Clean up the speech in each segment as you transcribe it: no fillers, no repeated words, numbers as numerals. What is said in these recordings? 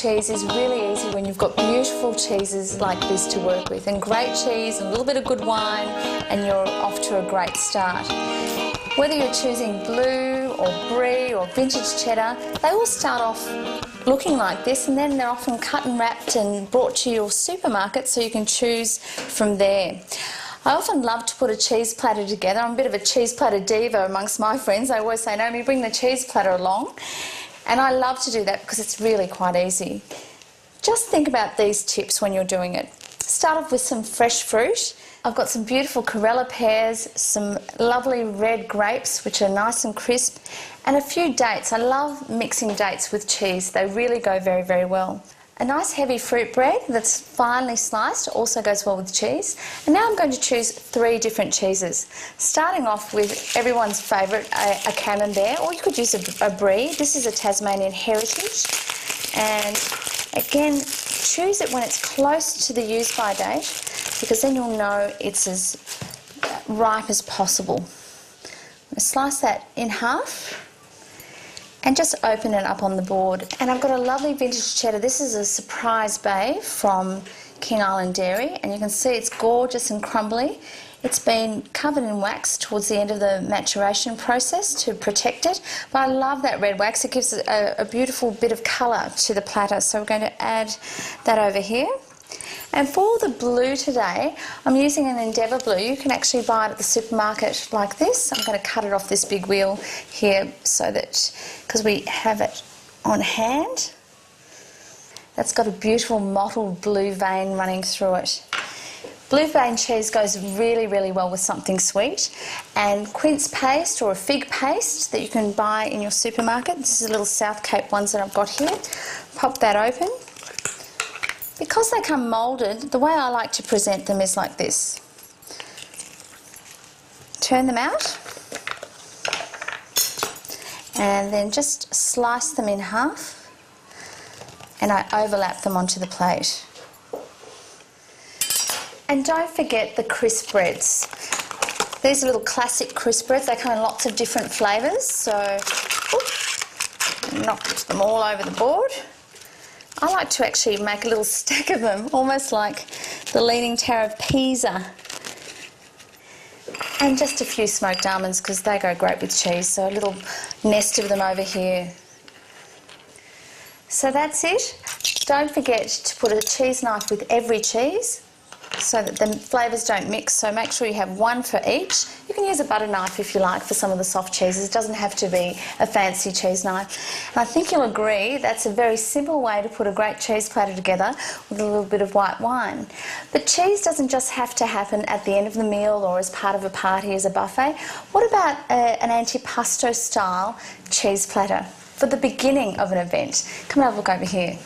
cheese is really easy when you've got beautiful cheeses like this to work with, and great cheese, a little bit of good wine, and you're off to a great start. Whether you're choosing blue or brie or vintage cheddar, they all start off looking like this, and then they're often cut and wrapped and brought to your supermarket so you can choose from there. I often love to put a cheese platter together. I'm a bit of a cheese platter diva amongst my friends. They always say, Naomi, bring the cheese platter along. And I love to do that because it's really quite easy. Just think about these tips when you're doing it. Start off with some fresh fruit. I've got some beautiful Corella pears, some lovely red grapes which are nice and crisp, and a few dates. I love mixing dates with cheese. They really go very, very well. A nice heavy fruit bread that's finely sliced also goes well with cheese. And now I'm going to choose 3 different cheeses. Starting off with everyone's favourite, a camembert, or you could use a brie. This is a Tasmanian heritage. And again, choose it when it's close to the use-by date, because then you'll know it's as ripe as possible. I'm going to slice that in half and just open it up on the board. And I've got a lovely vintage cheddar. This is a Surprise Bay from King Island Dairy, and you can see it's gorgeous and crumbly. It's been covered in wax towards the end of the maturation process to protect it, but I love that red wax. It gives a beautiful bit of colour to the platter, so we're going to add that over here. And for the blue today, I'm using an Endeavour blue. You can actually buy it at the supermarket like this. I'm going to cut it off this big wheel here so that, because we have it on hand, that's got a beautiful mottled blue vein running through it. Blue vein cheese goes really, really well with something sweet. And quince paste or a fig paste that you can buy in your supermarket. This is a little South Cape ones that I've got here. Pop that open. Because they come moulded, the way I like to present them is like this. Turn them out and then just slice them in half, and I overlap them onto the plate. And don't forget the crisp breads. These are little classic crisp breads. They come in lots of different flavours, so knocked them all over the board. I like to actually make a little stack of them, almost like the Leaning Tower of Pisa. And just a few smoked almonds because they go great with cheese, so a little nest of them over here. So that's it. Don't forget to put a cheese knife with every cheese so that the flavours don't mix, so make sure you have one for each. You can use a butter knife if you like for some of the soft cheeses. It doesn't have to be a fancy cheese knife. And I think you'll agree that's a very simple way to put a great cheese platter together with a little bit of white wine. But cheese doesn't just have to happen at the end of the meal or as part of a party as a buffet. What about an antipasto style cheese platter for the beginning of an event? Come and have a look over here.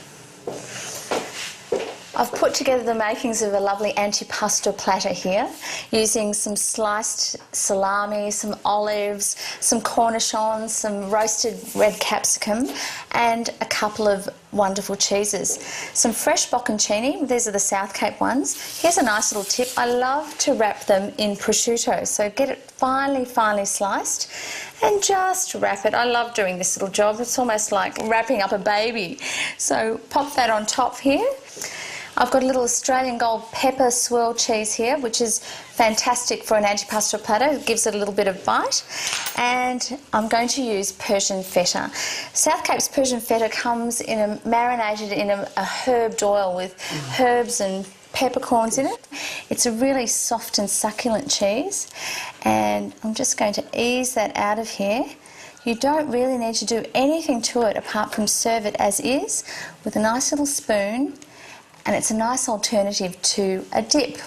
I've put together the makings of a lovely antipasto platter here, using some sliced salami, some olives, some cornichons, some roasted red capsicum, and a couple of wonderful cheeses. Some fresh bocconcini, these are the South Cape ones. Here's a nice little tip. I love to wrap them in prosciutto, so get it finely sliced and just wrap it. I love doing this little job. It's almost like wrapping up a baby. So pop that on top here. I've got a little Australian Gold pepper swirl cheese here, which is fantastic for an antipasto platter. It gives it a little bit of bite. And I'm going to use Persian feta. South Cape's Persian feta comes marinated in a herbed oil with herbs and peppercorns in it. It's a really soft and succulent cheese. And I'm just going to ease that out of here. You don't really need to do anything to it apart from serve it as is with a nice little spoon. And it's a nice alternative to a dip.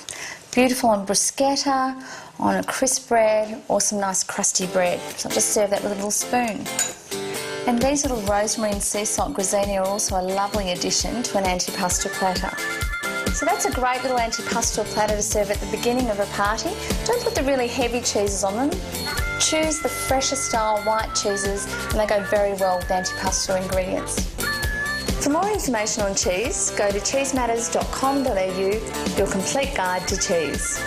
Beautiful on bruschetta, on a crisp bread, or some nice crusty bread. So I'll just serve that with a little spoon. And these little rosemary and sea salt grissini are also a lovely addition to an antipasto platter. So that's a great little antipasto platter to serve at the beginning of a party. Don't put the really heavy cheeses on them. Choose the fresher style white cheeses, and they go very well with antipasto ingredients. For more information on cheese, go to cheesematters.com.au, your complete guide to cheese.